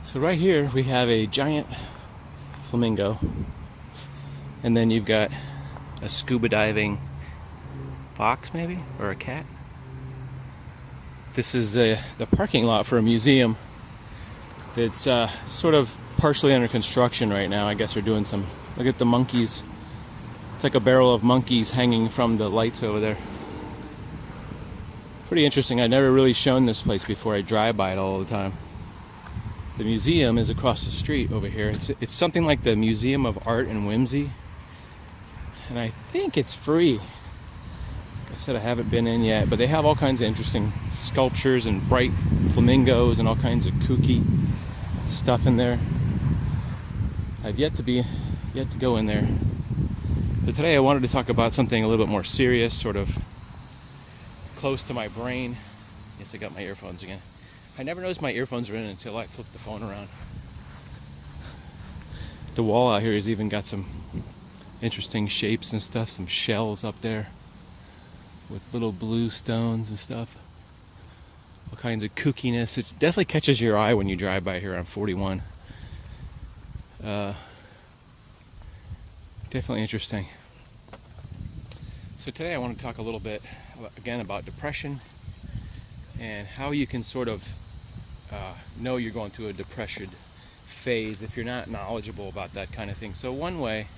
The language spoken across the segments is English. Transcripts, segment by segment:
So right here we have a giant flamingo, and then you've got a scuba diving fox maybe, or a cat. This is the parking lot for a museum that's sort of partially under construction right now. I guess they're doing some, look at the monkeys. It's like a barrel of monkeys hanging from the lights over there. Pretty interesting. I've never really shown this place before. I drive by it all the time. The museum is across the street over here. It's something like the Museum of Art and Whimsy, and I think it's free. Like I said, I haven't been in yet, but they have all kinds of interesting sculptures and bright flamingos and all kinds of kooky stuff in there. I've yet to go in there. So today I wanted to talk about something a little bit more serious, sort of close to my brain. Yes, I got my earphones again. I never noticed my earphones were in until I flipped the phone around. The wall out here has even got some interesting shapes and stuff, some shells up there with little blue stones and stuff. All kinds of kookiness. It definitely catches your eye when you drive by here on 41. Definitely interesting. So today I want to talk a little bit again about depression and how you can sort of know you're going through a depression phase if you're not knowledgeable about that kind of thing. So one way,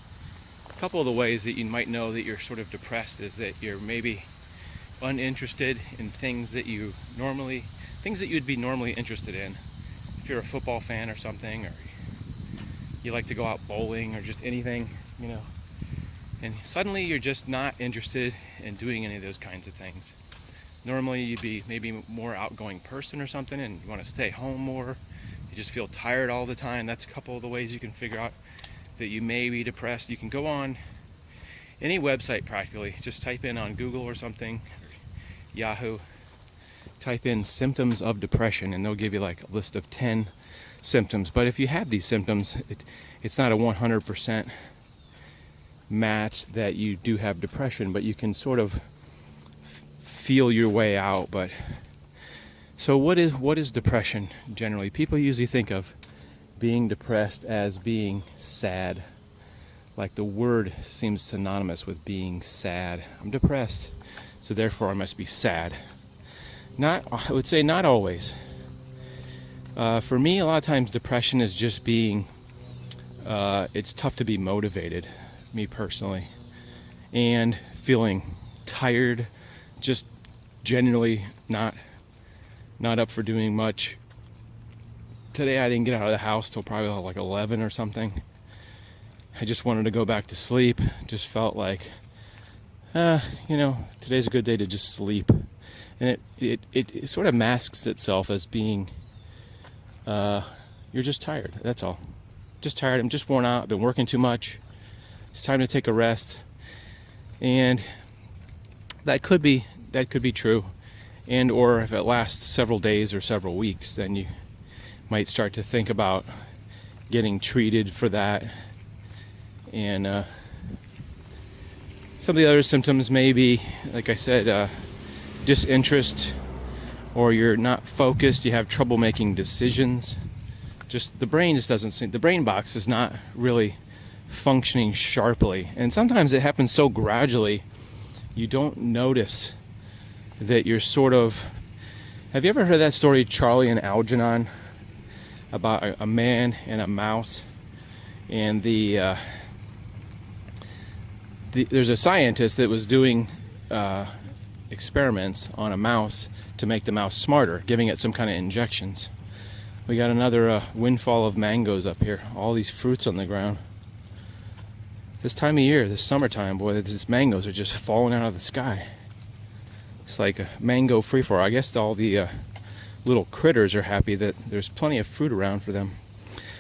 a couple of the ways that you might know that you're sort of depressed is that you're maybe uninterested in things that you'd be normally interested in. If you're a football fan or something, or you like to go out bowling or just anything, and suddenly you're just not interested in doing any of those kinds of things. Normally you'd be maybe a more outgoing person or something and you want to stay home more. You just feel tired all the time. That's a couple of the ways you can figure out that you may be depressed. You can go on any website practically. Just type in on Google or something, Yahoo, type in symptoms of depression and they'll give you like a list of 10 symptoms. But if you have these symptoms, it's not a 100% match that you do have depression, but you can sort of feel your way out. But so what is depression generally? People usually think of being depressed as being sad. Like the word seems synonymous with being sad. I'm depressed, so therefore I must be sad. I would say not always. For me, a lot of times depression is just being, it's tough to be motivated, me personally, and feeling tired, just generally not up for doing much. Today I didn't get out of the house till probably like 11 or something. I just wanted to go back to sleep. Just felt like, today's a good day to just sleep. And it sort of masks itself as being, you're just tired, that's all. Just tired, I'm just worn out, I've been working too much. It's time to take a rest. And that could be true. And or if it lasts several days or several weeks, then you might start to think about getting treated for that. And some of the other symptoms may be, like I said, disinterest, or you're not focused, you have trouble making decisions. Just the brain just doesn't seem, the brain box is not really functioning sharply. And sometimes it happens so gradually you don't notice that you're sort of, have you ever heard that story, Charlie and Algernon, about a man and a mouse? And there's a scientist that was doing experiments on a mouse to make the mouse smarter, giving it some kind of injections. We got another windfall of mangoes up here, all these fruits on the ground. This time of year, this summertime, boy, these mangoes are just falling out of the sky. It's like a mango free-for-all. I guess all the little critters are happy that there's plenty of fruit around for them.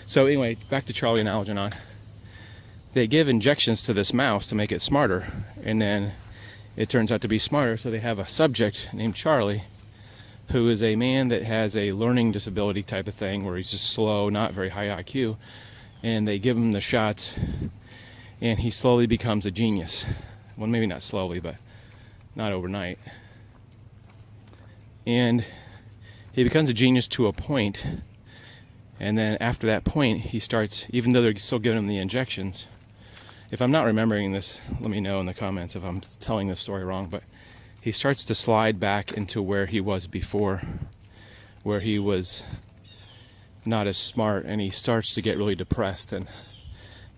So anyway, back to Charlie and Algernon. They give injections to this mouse to make it smarter, and then it turns out to be smarter, so they have a subject named Charlie, who is a man that has a learning disability type of thing, where he's just slow, not very high IQ, and they give him the shots, and he slowly becomes a genius. Well, maybe not slowly, but not overnight. And he becomes a genius to a point And then after that point, he starts, even though they're still giving him the injections, if I'm not remembering this, let me know in the comments if I'm telling this story wrong, but he starts to slide back into where he was before, where he was not as smart, and he starts to get really depressed and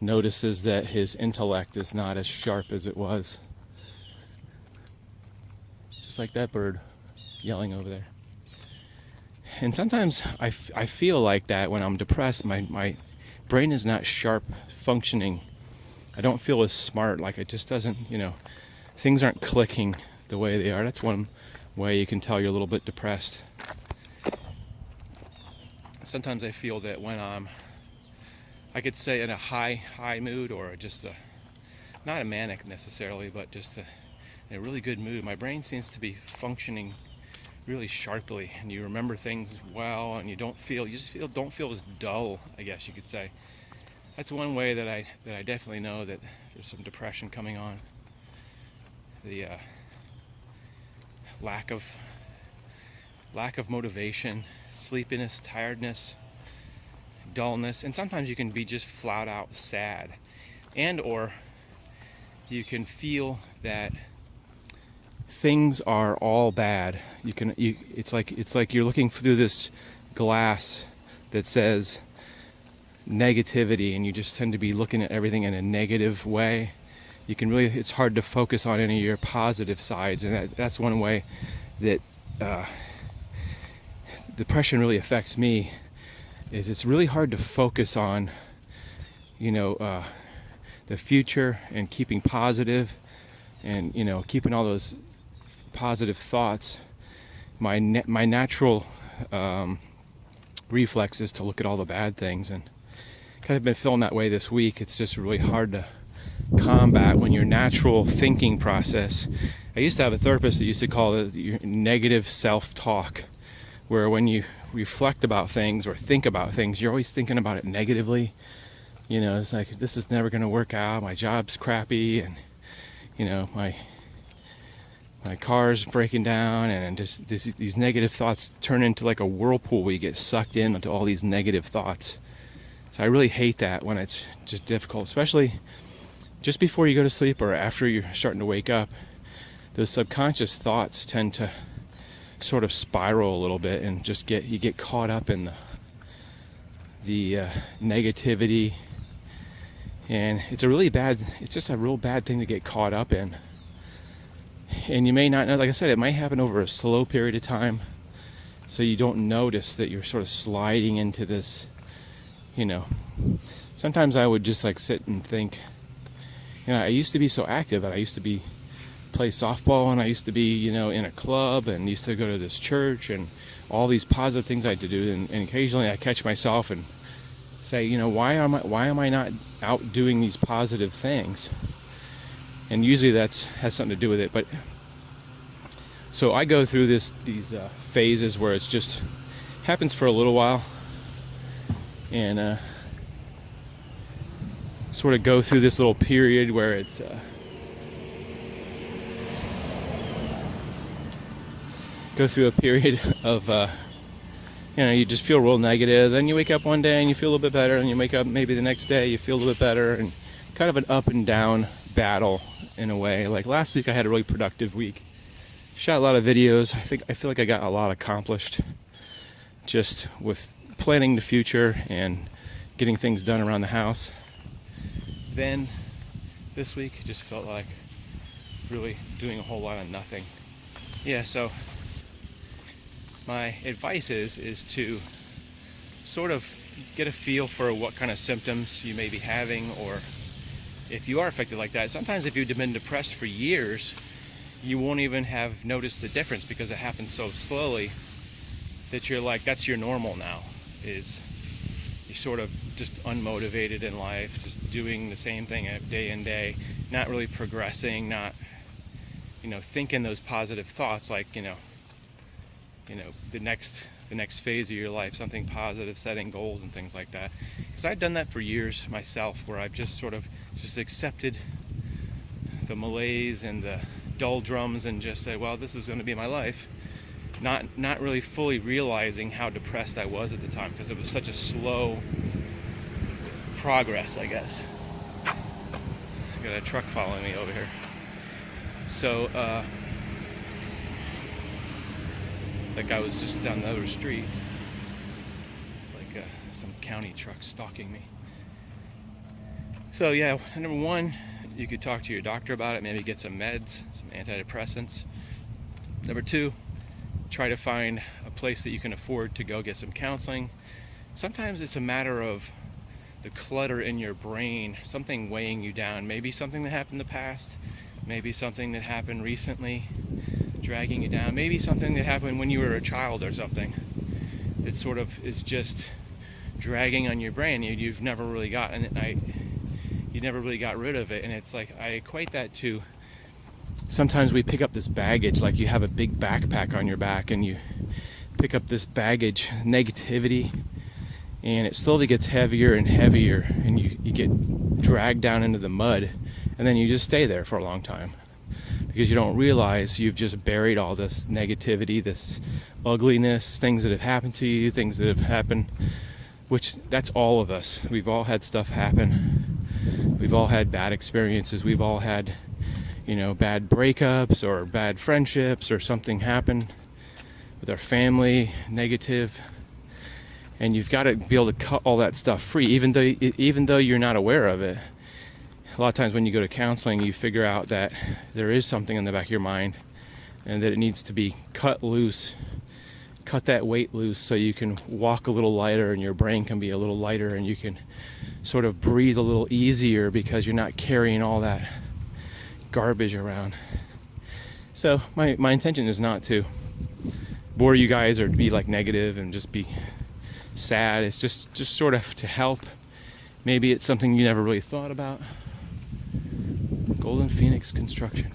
notices that his intellect is not as sharp as it was. Just like that bird yelling over there. And sometimes I feel like that when I'm depressed, my brain is not sharp functioning. I don't feel as smart, like it just doesn't, things aren't clicking the way they are. That's one way you can tell you're a little bit depressed. Sometimes I feel that when I could say in a high mood, or just not a manic necessarily, but just in a really good mood, my brain seems to be functioning really sharply, and you remember things well, and you don't feel as dull, I guess you could say. That's one way that I definitely know that there's some depression coming on. The lack of motivation, sleepiness, tiredness, dullness, and sometimes you can be just flat out sad, and or you can feel that things are all bad. It's like you're looking through this glass that says negativity, and you just tend to be looking at everything in a negative way. It's hard to focus on any of your positive sides, and that's one way that depression really affects me. Is it's really hard to focus on the future and keeping positive, and keeping all those positive thoughts. My natural reflex is to look at all the bad things, and kind of been feeling that way this week. It's just really hard to combat when your natural thinking process. I used to have a therapist that used to call it your negative self-talk, where when you reflect about things or think about things, you're always thinking about it negatively. It's like, this is never going to work out, my job's crappy, and my car's breaking down, and just these negative thoughts turn into like a whirlpool where you get sucked into all these negative thoughts. So I really hate that when it's just difficult, especially just before you go to sleep or after you're starting to wake up. Those subconscious thoughts tend to sort of spiral a little bit, and you get caught up in the negativity, and it's just a real bad thing to get caught up in. And you may not know, like I said, it might happen over a slow period of time, so you don't notice that you're sort of sliding into this. Sometimes I would just like sit and think, I used to be so active, and I used to play softball, and I used to be, in a club, and used to go to this church, and all these positive things I had to do. And occasionally I catch myself and say, why am I not out doing these positive things? And usually has something to do with it. But so I go through these phases where it's just happens for a little while, and sort of go through this little period where it's go through a period of you just feel real negative. Then you wake up one day and you feel a little bit better, and you wake up maybe the next day you feel a little bit better, and kind of an up and down battle in a way. Like last week I had a really productive week. Shot a lot of videos. I feel like I got a lot accomplished just with planning the future and getting things done around the house. Then this week it just felt like really doing a whole lot of nothing. Yeah, so my advice is to sort of get a feel for what kind of symptoms you may be having, or if you are affected like that. Sometimes if you've been depressed for years, you won't even have noticed the difference because it happens so slowly that you're like, that's your normal now, is you're sort of just unmotivated in life, just doing the same thing day in day, not really progressing, not thinking those positive thoughts like the next phase of your life, something positive, setting goals and things like that. Because I've done that for years myself, where I've just sort of accepted the malaise and the doldrums and just say, well, this is going to be my life, not really fully realizing how depressed I was at the time, because it was such a slow progress, I guess. I got a truck following me over here. So that guy was just down the other street, like some county truck stalking me. So yeah, number one, you could talk to your doctor about it, maybe get some meds, some antidepressants. Number two, try to find a place that you can afford to go get some counseling. Sometimes it's a matter of the clutter in your brain, something weighing you down, maybe something that happened in the past, maybe something that happened recently, dragging you down, maybe something that happened when you were a child or something that sort of is just dragging on your brain. You've never really gotten it. You never really got rid of it. And it's like, I equate that to, sometimes we pick up this baggage, like you have a big backpack on your back and you pick up this baggage, negativity, and it slowly gets heavier and heavier, and you get dragged down into the mud, and then you just stay there for a long time because you don't realize you've just buried all this negativity, this ugliness, things that have happened to you, things that have happened, which that's all of us. We've all had stuff happen. We've all had bad experiences. We've all had, bad breakups or bad friendships, or something happen with our family, negative. And you've got to be able to cut all that stuff free, even though you're not aware of it. A lot of times when you go to counseling, you figure out that there is something in the back of your mind and that it needs to be cut loose, cut that weight loose, so you can walk a little lighter and your brain can be a little lighter and you can sort of breathe a little easier because you're not carrying all that garbage around. So my intention is not to bore you guys or to be like negative and just be sad. It's just sort of to help. Maybe it's something you never really thought about. Golden Phoenix construction.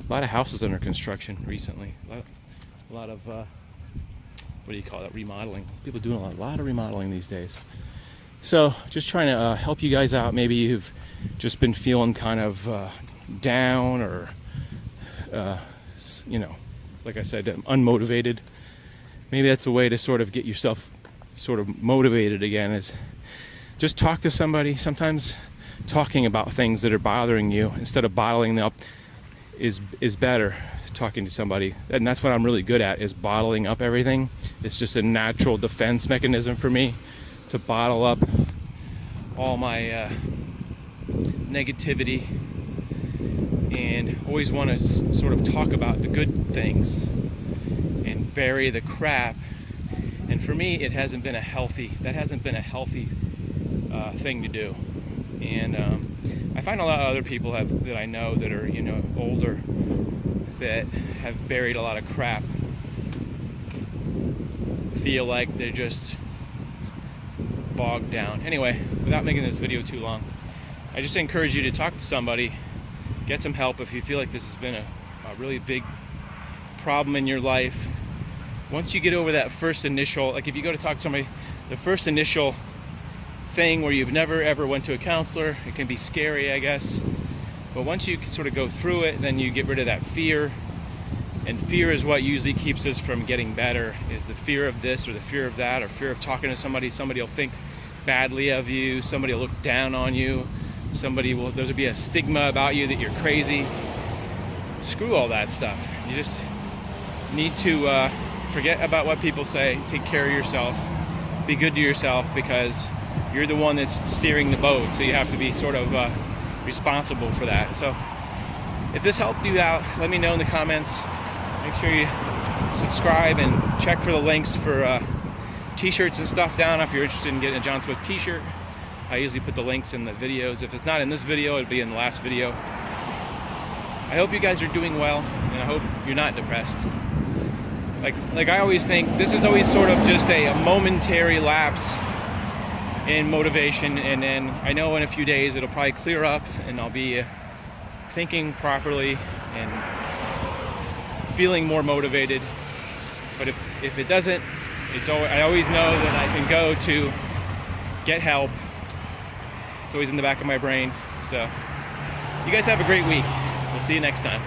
A lot of houses under construction recently. A lot of what do you call it? Remodeling. People doing a lot of remodeling these days. So just trying to help you guys out. Maybe you've just been feeling kind of down, or like I said, unmotivated. Maybe that's a way to sort of get yourself sort of motivated again, is just talk to somebody. Sometimes talking about things that are bothering you instead of bottling them up is better. Talking to somebody, and that's what I'm really good at, is bottling up everything. It's just a natural defense mechanism for me to bottle up all my negativity, and always want to sort of talk about the good things and bury the crap. And for me, that hasn't been a healthy thing to do. And I find a lot of other people that I know that are older, that have buried a lot of crap, feel like they're just bogged down. Anyway, without making this video too long, I just encourage you to talk to somebody, get some help if you feel like this has been a really big problem in your life. Once you get over that first initial, like if you go to talk to somebody, the first initial thing where you've never ever went to a counselor, it can be scary, I guess. But once you sort of go through it, then you get rid of that fear. And fear is what usually keeps us from getting better, is the fear of this or the fear of that, or fear of talking to somebody. Somebody will think badly of you, somebody will look down on you, there'll be a stigma about you that you're crazy. Screw all that stuff. You just need to forget about what people say, take care of yourself, be good to yourself, because you're the one that's steering the boat, so you have to be sort of responsible for that. So if this helped you out, let me know in the comments. Make sure you subscribe and check for the links for t-shirts and stuff down if you're interested in getting a John Swift t-shirt. I usually put the links in the videos. If it's not in this video, it'll be in the last video. I hope you guys are doing well, and I hope you're not depressed. Like I always think, this is always sort of just a momentary lapse in motivation, and then I know in a few days it'll probably clear up and I'll be thinking properly and feeling more motivated. But if it doesn't, I always know that I can go to get help. It's always in the back of my brain. So you guys have a great week. We'll see you next time.